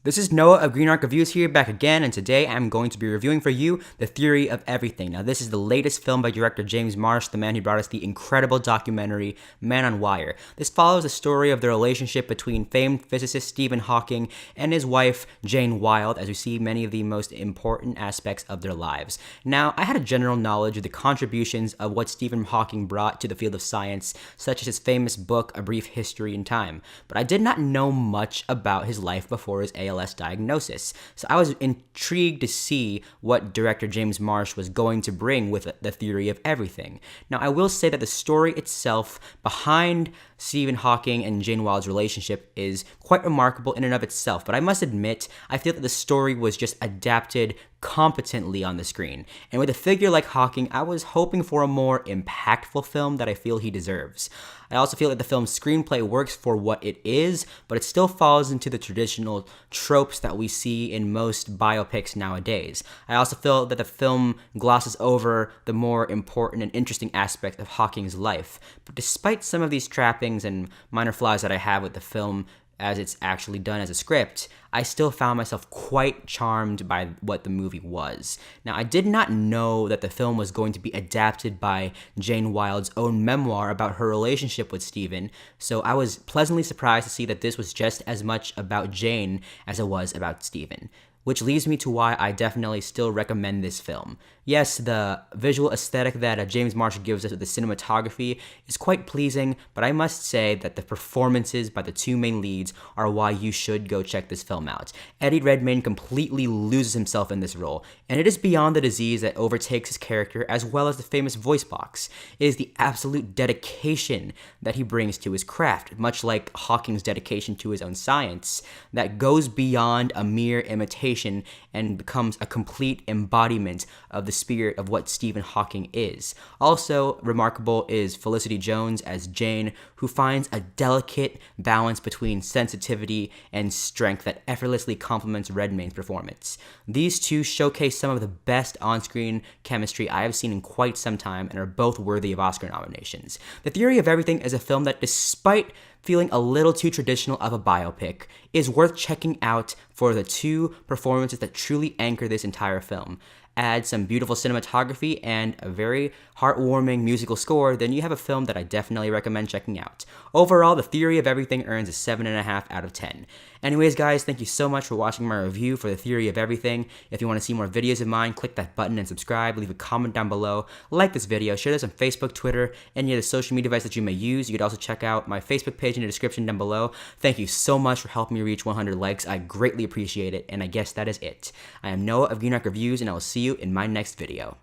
This is Noah of Green Arc Reviews here, back again, and today I'm going to be reviewing for you The Theory of Everything. Now, this is the latest film by director James Marsh, the man who brought us the incredible documentary Man on Wire. This follows the story of the relationship between famed physicist Stephen Hawking and his wife, Jane Wilde, as we see many of the most important aspects of their lives. Now, I had a general knowledge of the contributions of what Stephen Hawking brought to the field of science, such as his famous book, A Brief History in Time, but I did not know much about his life before his ALS diagnosis. So I was intrigued to see what director James Marsh was going to bring with The Theory of Everything. Now, I will say that the story itself behind Stephen Hawking and Jane Wilde's relationship is quite remarkable in and of itself, but I must admit, I feel that the story was just adapted competently on the screen. And with a figure like Hawking, I was hoping for a more impactful film that I feel he deserves. I also feel that the film's screenplay works for what it is, but it still falls into the traditional tropes that we see in most biopics nowadays. I also feel that the film glosses over the more important and interesting aspects of Hawking's life. But despite some of these trappings and minor flaws that I have with the film, as it's actually done as a script, I still found myself quite charmed by what the movie was. Now, I did not know that the film was going to be adapted by Jane Wilde's own memoir about her relationship with Stephen, so I was pleasantly surprised to see that this was just as much about Jane as it was about Stephen. Which leads me to why I definitely still recommend this film. Yes, the visual aesthetic that James Marsh gives us with the cinematography is quite pleasing, but I must say that the performances by the two main leads are why you should go check this film out. Eddie Redmayne completely loses himself in this role, and it is beyond the disease that overtakes his character as well as the famous voice box. It is the absolute dedication that he brings to his craft, much like Hawking's dedication to his own science, that goes beyond a mere imitation and becomes a complete embodiment of the spirit of what Stephen Hawking is. Also remarkable is Felicity Jones as Jane, who finds a delicate balance between sensitivity and strength that effortlessly complements Redmayne's performance. These two showcase some of the best on-screen chemistry I have seen in quite some time and are both worthy of Oscar nominations. The Theory of Everything is a film that, despite feeling a little too traditional of a biopic, is worth checking out for the two performances that truly anchor this entire film. Add some beautiful cinematography and a very heartwarming musical score, then you have a film that I definitely recommend checking out. Overall, The Theory of Everything earns a 7.5 out of 10. Anyways, guys, thank you so much for watching my review for The Theory of Everything. If you want to see more videos of mine, click that button and subscribe. Leave a comment down below. Like this video. Share this on Facebook, Twitter, any other social media device that you may use. You could also check out my Facebook page in the description down below. Thank you so much for helping me reach 100 likes. I greatly appreciate it, and I guess that is it. I am Noah of Green Arc Reviews, and I will see you in my next video.